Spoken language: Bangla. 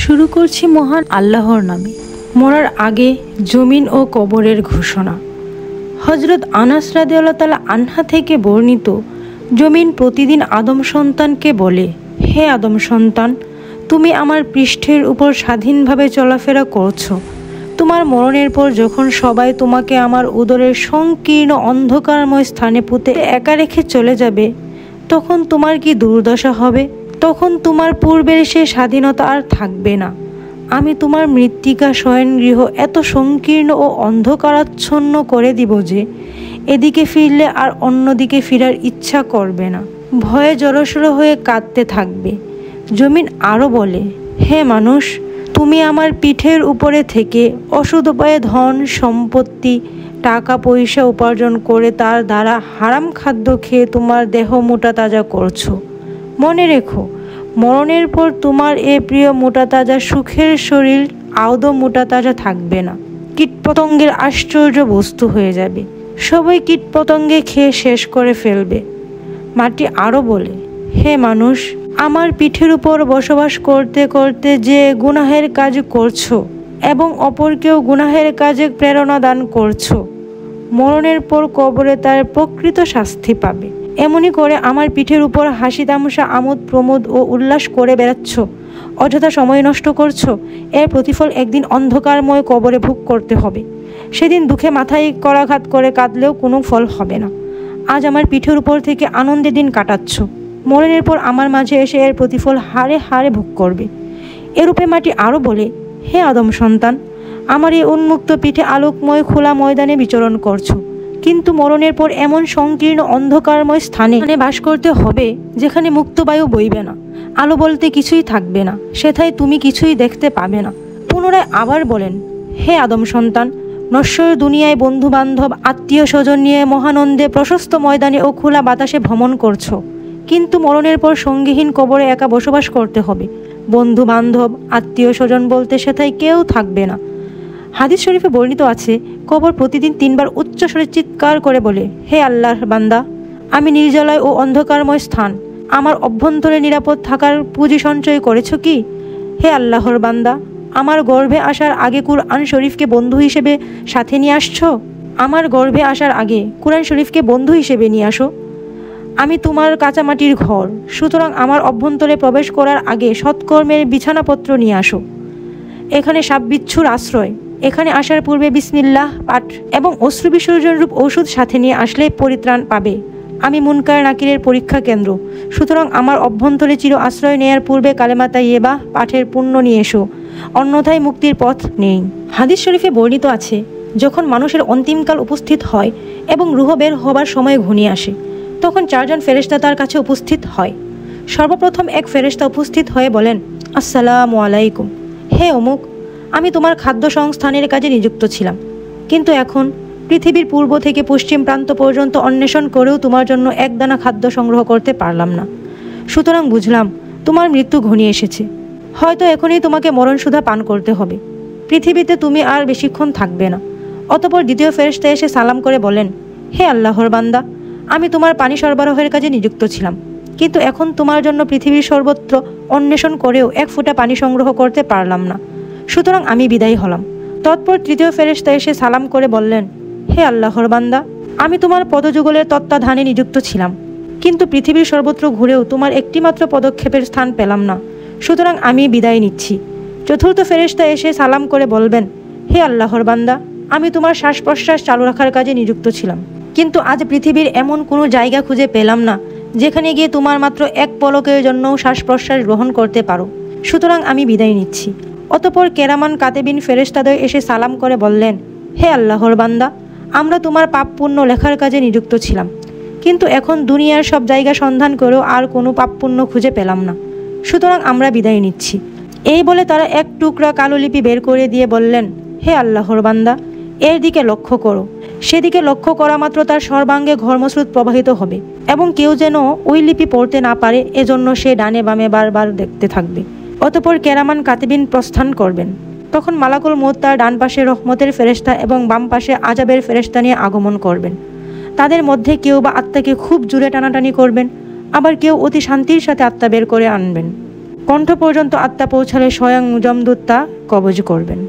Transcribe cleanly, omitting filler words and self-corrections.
শুরু করছি মহান আল্লাহর নামে। মরার আগে জমিন ও কবরের ঘোষণা। হযরত আনাস রাদিয়াল্লাহু তাআলা আনহা থেকে বর্ণিত, জমিন প্রতিদিন আদম সন্তানকে বলে, হে আদম সন্তান, তুমি আমার পৃষ্ঠের উপর স্বাধীনভাবে চলাফেরা করছো। তোমার মরণের পর যখন সবাই তোমাকে আমার উদরের সংকীর্ণ অন্ধকারময় স্থানে পুঁতে একা রেখে চলে যাবে, তখন তোমার কি দুর্দশা হবে? তখন তোমার পূর্বের সে স্বাধীনতা আর থাকবে না। আমি তোমার মৃত্তিকা শয়নগৃহ এত সংকীর্ণ ও অন্ধকারাচ্ছন্ন করে দিব যে এদিকে ফিরলে আর অন্যদিকে ফেরার ইচ্ছা করবে না। ভয়ে জড়সড় হয়ে কাঁদতে থাকবে। জমিন আরও বলে, হে মানুষ, তুমি আমার পিঠের উপরে থেকে অসৎ উপায়ে ধন সম্পত্তি টাকা পয়সা উপার্জন করে তার দ্বারা হারাম খাদ্য খেয়ে তোমার দেহ মোটা তাজা করছো। মনে রেখো, মরণের পর তোমার এ প্রিয় মোটা তাজা সুখের শরীর আদৌ মোটা তাজা থাকবে না, কীটপতঙ্গের আশ্চর্য বস্তু হয়ে যাবে। সবাই কীটপতঙ্গে খেয়ে শেষ করে ফেলবে। মাটি আরও বলে, হে মানুষ, আমার পিঠের উপর বসবাস করতে করতে যে গুনাহের কাজ করছো এবং অপরকেও গুনাহের কাজে প্রেরণা দান করছো, মরণের পর কবরে তার প্রকৃত শাস্তি পাবে। এমনি করে আমার পিঠের উপর হাসি তামাশা আমোদ প্রমোদ ও উল্লাস করে বেড়াচ্ছ, অযথা সময় নষ্ট করছো। এর প্রতিফল একদিন অন্ধকারময় কবরে ভোগ করতে হবে। সেদিন দুঃখে মাথায় করাঘাত করে কাঁদলেও কোনো ফল হবে না। আজ আমার পিঠের উপর থেকে আনন্দের দিন কাটাচ্ছ, মরণের পর আমার মাঝে এসে এর প্রতিফল হাড়ে হাড়ে ভোগ করবে। এরূপে মাটি আরও বলে, হে আদম সন্তান, আমার এই উন্মুক্ত পিঠে আলোকময় খোলা ময়দানে বিচরণ করছো, কিন্তু মরণের পর এমন সংকীর্ণ অন্ধকারময় স্থানে বাস করতে হবে যেখানে মুক্ত বায়ু বইবে না, আলো বলতে কিছুই থাকবে না, সেথায় তুমি কিছুই দেখতে পাবে না। পুনরায় আবার বলেন, হে আদম সন্তান, নশ্বর দুনিয়ায় বন্ধু বান্ধব আত্মীয় স্বজন নিয়ে মহানন্দে প্রশস্ত ময়দানে ও খোলা বাতাসে ভ্রমণ করছো, কিন্তু মরণের পর সঙ্গীহীন কবরে একা বসবাস করতে হবে। বন্ধু বান্ধব আত্মীয় স্বজন বলতে সেথায় কেউ থাকবে না। হাদিস শরীফে বর্ণিত আছে, কবর প্রতিদিন 3 বার উচ্চস্বরে চিৎকার করে বলে, হে আল্লাহর বান্দা, আমি নির্জলায় ও অন্ধকারময় স্থান, আমার অভ্যন্তরে নিরাপদ থাকার পুঁজি সঞ্চয় করেছ কি? হে আল্লাহর বান্দা, আমার গর্ভে আসার আগে কুরআন শরীফকে বন্ধু হিসেবে সাথে নিয়ে আসছো? আমার গর্ভে আসার আগে কুরআন শরীফকে বন্ধু হিসেবে নিয়ে আসো। আমি তোমার কাঁচামাটির ঘর, সুতরাং আমার অভ্যন্তরে প্রবেশ করার আগে সৎকর্মের বিছানাপত্র নিয়ে আসো। এখানে সাপ বিচ্ছুর আশ্রয়। এখানে আসার পূর্বে বিসমিল্লাহ পাঠ এবং অশ্রু বিসর্জন রূপ ঔষধ সাথে নিয়ে আসলে পরিত্রাণ পাবে। আমি মুনকার নাকিরের পরীক্ষা কেন্দ্র, সুতরাং আমার অভ্যন্তরে চির আশ্রয় নেয়ার পূর্বে কালেমা তাইয়্যিবা পাঠের পুণ্য নিয়ে এসো, অন্যথায় মুক্তির পথ নেই। হাদিস শরীফে বর্ণিত আছে, যখন মানুষের অন্তিমকাল উপস্থিত হয় এবং রূহ বের হবার সময় ঘনিয়ে আসে, তখন 4 জন ফেরেশতা তার কাছে উপস্থিত হয়। সর্বপ্রথম এক ফেরেশতা উপস্থিত হয়ে বলেন, আসসালামু আলাইকুম, হে অমুক, আমি তোমার খাদ্য সংস্থানের কাজে নিযুক্ত ছিলাম, কিন্তু এখন পৃথিবীর পূর্ব থেকে পশ্চিম প্রান্ত পর্যন্ত অন্বেষণ করেও তোমার জন্য এক দানা খাদ্য সংগ্রহ করতে পারলাম না। সুতরাং বুঝলাম তোমার মৃত্যু ঘনিয়ে এসেছে। হয়তো এখনই তোমাকে মরণসুধা পান করতে হবে। পৃথিবীতে তুমি আর বেশিক্ষণ থাকবে না। অতঃপর দ্বিতীয় ফেরেশতা এসে সালাম করে বলেন, হে আল্লাহর বান্দা, আমি তোমার পানি সরবরাহের কাজে নিযুক্ত ছিলাম, কিন্তু এখন তোমার জন্য পৃথিবীর সর্বত্র অন্বেষণ করেও 1 ফোঁটা পানি সংগ্রহ করতে পারলাম না। সুতরাং আমি বিদায় হলাম। তৎপর তৃতীয় ফেরেশতা এসে সালাম করে বললেন, হে আল্লাহর বান্দা, আমি তোমার পদযুগলের তত্ত্বাবধানে নিযুক্ত ছিলাম, কিন্তু পৃথিবীর সর্বত্র ঘুরেও তোমার একটিমাত্র পদক্ষেপের স্থান পেলাম না। সুতরাং আমি বিদায় নিচ্ছি। চতুর্থ ফেরেশতা এসে সালাম করে বলবেন, হে আল্লাহর বান্দা, আমি তোমার শ্বাস প্রশ্বাস চালু রাখার কাজে নিযুক্ত ছিলাম, কিন্তু আজ পৃথিবীর এমন কোনো জায়গা খুঁজে পেলাম না যেখানে গিয়ে তোমার মাত্র 1 পলকের জন্যও শ্বাস প্রশ্বাস গ্রহণ করতে পারো। সুতরাং আমি বিদায় নিচ্ছি। অতঃপর কেরামান কাতেবিন ফেরেশতাদ্বয় এসে সালাম করে বললেন, হে আল্লাহর বান্দা, আমরা তোমার পাপ পুণ্য লেখার কাজে নিযুক্ত ছিলাম, কিন্তু এখন দুনিয়ার সব জায়গা সন্ধান করেও আর কোনো পাপ পুণ্য খুঁজে পেলাম না। সুতরাং আমরা বিদায় নিচ্ছি। এই বলে তারা 1 টুকরা কালো লিপি বের করে দিয়ে বললেন, হে আল্লাহর বান্দা, এর দিকে লক্ষ্য করো। সেদিকে লক্ষ্য করা মাত্র তার সর্বাঙ্গে ঘর্মস্রোত প্রবাহিত হবে এবং কেউ যেন ওই লিপি পড়তে না পারে, এজন্য সে ডানে বামে বারবার দেখতে থাকবে। অতঃপর কেরামান কাতিবিন প্রস্থান করবেন। তখন মালাকুল মউত তার ডান পাশে রহমতের ফেরেশতা এবং বাম পাশে আযাবের ফেরেশতা নিয়ে আগমন করবেন। তাদের মধ্যে কেউ বা আত্মাকে খুব জোরে টানাটানি করবেন, আবার কেউ অতি শান্তির সাথে আত্মা বের করে আনবেন। কণ্ঠ পর্যন্ত আত্মা পৌঁছালে স্বয়ং যমদূত তা কবজ করবেন।